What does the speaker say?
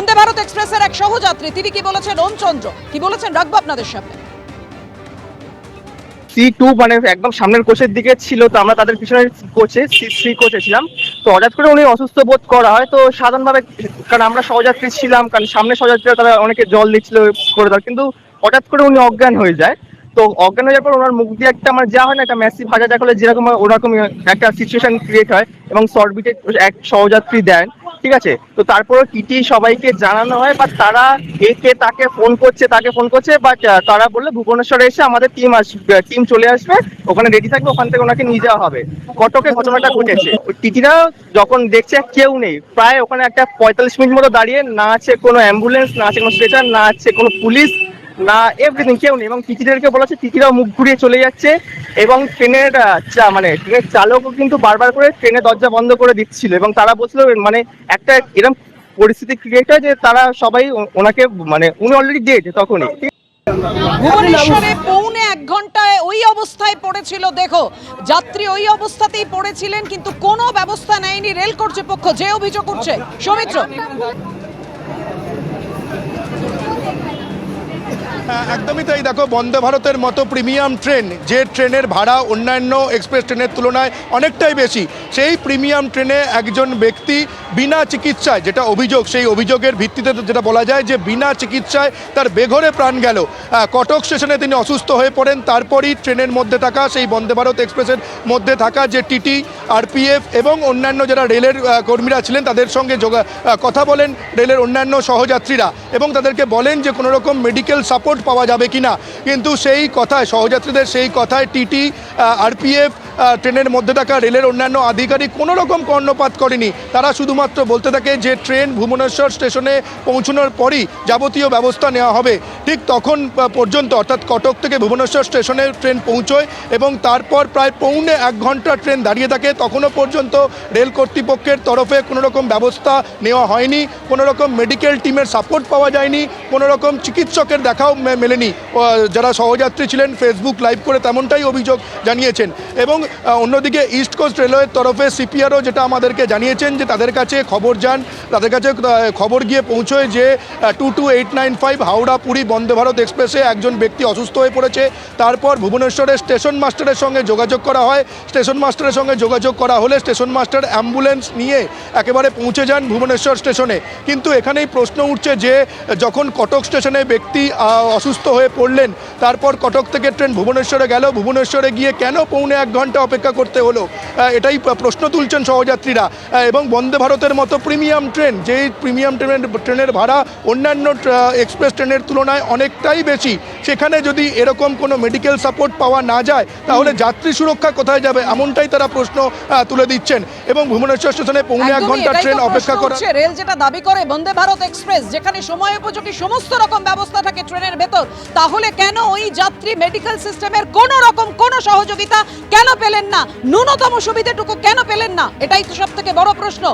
বন্দে ভারত এক্সপ্রেসের এক সহযাত্রী তিনি কি বলেছেন ওমচন্দ্র, কি বলেছেন রাখবো আপনাদের সামনে। C2 মানে একদম সামনের কোচের দিকে ছিল, তো আমরা তাদের পিছনের কোচে C3 কোচে ছিলাম। তো হঠাৎ করে উনি অসুস্থ বোধ করা হয়, তো সাধারণভাবে কারণ আমরা সহযাত্রী ছিলাম, কারণ সামনে সহযাত্রীরা তারা অনেকে জল দিচ্ছিল করে দেওয়ার, কিন্তু হঠাৎ করে উনি অজ্ঞান হয়ে যায়। তো অজ্ঞান হয়ে যাওয়ার পর ওনার মুখ দিয়ে একটা আমার যা হয় না, একটা ম্যাসিভ হাজার করলে যেরকম ওরকম একটা সিচুয়েশন ক্রিয়েট হয় এবং শর্টবিটে এক সহযাত্রী দেন। ঠিক আছে, তো তারপরে টিটি সবাইকে জানানো হয়, বা তারা একে তাকে ফোন করছে, বাট তারা বললে ভুবনেশ্বরে এসে আমাদের টিম চলে আসবে, ওখানে রেডি থাকবে, ওখান থেকে ওনাকে নিয়ে যাওয়া হবে। কটকে ঘটনাটা ঘটেছে, টিটিরা যখন দেখছে কেউ নেই, প্রায় ওখানে একটা 45 মিনিট মতো দাঁড়িয়ে, না আছে কোনো অ্যাম্বুলেন্স, না আছে কোনো স্ট্রেচার, না আছে কোনো পুলিশ, না এভরিথিং, কেউ নেই। এবং টিটিদেরকে বলা হচ্ছে, টিটিরাও মুখ ঘুরিয়ে চলে যাচ্ছে। এবং ট্রেনের ট্রেনের চালকও কিন্তু বারবার করে ট্রেনের দরজা বন্ধ করে দিচ্ছিল, এবং তারা বলছিল মানে একটা এরকম পরিস্থিতি ক্রিয়েট হয় যে তারা সবাই ওনাকে উনি অলরেডি ডেড তখনই। ভুবনেশ্বরে পৌনে 1 ঘন্টায় ওই অবস্থায় পড়েছিল, দেখো যাত্রী ওই অবস্থাতেই পড়েছিলেন, কিন্তু কোনো ব্যবস্থা নেয়নি রেল কর্তৃপক্ষ, যে অভিযোগ করছে সৌমিত্র। একদমই তাই। দেখো, বন্দে ভারতের মতো প্রিমিয়াম ট্রেন, যে ট্রেনের ভাড়া অন্যান্য এক্সপ্রেস ট্রেনের তুলনায় অনেকটাই বেশি, সেই প্রিমিয়াম ট্রেনে একজন ব্যক্তি বিনা চিকিৎসায়, যেটা অভিযোগ, সেই অভিযোগের ভিত্তিতে যেটা বলা যায় যে বিনা চিকিৎসায় তার বেঘরে প্রাণ গেল। কটক স্টেশনে তিনি অসুস্থ হয়ে পড়েন, তারপরই ট্রেনের মধ্যে থাকা, সেই বন্দে ভারত এক্সপ্রেসের মধ্যে থাকা যে টিটি, আরপিএফ এবং অন্যান্য যারা রেলের কর্মীরা ছিলেন তাদের সঙ্গে কথা বলেন রেলের অন্যান্য সহযাত্রীরা, এবং তাদেরকে বলেন যে কোনো রকম মেডিকেল সাপোর্ট পাওয়া যাবে কিনা। কিন্তু সেই কথায়, সহযাত্রীদের সেই কথায় টিটি, আরপিএফ, ট্রেনের মধ্যে থাকা রেলের অন্যান্য আধিকারিক কোনো রকম কর্ণপাত করেনি। তারা শুধুমাত্র বলতে থাকে যে ট্রেন ভুবনেশ্বর স্টেশনে পৌঁছানোর পরই যাবতীয় ব্যবস্থা নেওয়া হবে। ঠিক তখন পর্যন্ত, অর্থাৎ কটক থেকে ভুবনেশ্বর স্টেশনে ট্রেন পৌঁছয় এবং তারপর প্রায় পৌনে 1 ঘন্টা ট্রেন দাঁড়িয়ে থাকে। তখনও পর্যন্ত রেল কর্তৃপক্ষের তরফে কোনো রকম ব্যবস্থা নেওয়া হয়নি, কোনো রকম মেডিকেল টিমের সাপোর্ট পাওয়া যায়নি, কোনো রকম চিকিৎসকের দেখাও মেলেনি। যারা সহযাত্রী ছিলেন ফেসবুক লাইভ করে তেমনটাই অভিযোগ জানিয়েছেন। এবং অন্যদিকে ইস্ট কোস্ট রেলওয়ের তরফে সিপিআরও যেটা আমাদেরকে জানিয়েছেন যে তাদের কাছে খবর গিয়ে পৌঁছয় যে 22895 হাওড়া পুরী বন্দে ভারত এক্সপ্রেসে একজন ব্যক্তি অসুস্থ হয়ে পড়েছে। তারপর ভুবনেশ্বরের স্টেশন মাস্টারের সঙ্গে যোগাযোগ করা হয়। স্টেশন মাস্টারের সঙ্গে যোগাযোগ করা হলে স্টেশন মাস্টার অ্যাম্বুলেন্স নিয়ে একেবারে পৌঁছে যান ভুবনেশ্বর স্টেশনে। কিন্তু এখানেই প্রশ্ন উঠছে যে যখন কটক স্টেশনে ব্যক্তি অসুস্থ হয়ে পড়লেন, তারপর কটক থেকে ট্রেন ভুবনেশ্বরে গেল, ভুবনেশ্বরে গিয়ে কেন পৌনে 1 ঘন্টা অপেক্ষা করতে হলো, এটাই প্রশ্ন তুলছেন সহযাত্রীরা। এবং বন্দে ভারতের মতো প্রিমিয়াম ট্রেন, যেই প্রিমিয়াম ট্রেনের ভাড়া অন্যান্য এক্সপ্রেস ট্রেনের তুলনায় অনেকটাই বেশি, সেখানে যদি এরকম কোনো মেডিকেল সাপোর্ট পাওয়া না যায় তাহলে যাত্রী সুরক্ষা কোথায় যাবে, এমনটাই তারা প্রশ্ন তুলে দিচ্ছেন। এবং ভুবনেশ্বর স্টেশনে পৌনে 1 ঘন্টা ট্রেন অপেক্ষা করা। রেল যেটা দাবি করে বন্দে ভারত এক্সপ্রেস, যেখানে সময় উপযোগী সমস্ত রকম ব্যবস্থা থাকে ট্রেনের ভেতর, তাহলে কেন ওই যাত্রী মেডিকেল সিস্টেমের কোনো রকম কোনো সহযোগিতা কেন পেলেন না, ন্যূনতম সুবিধাটুকু কেন পেলেন না, এটাই তো সবথেকে বড় প্রশ্ন।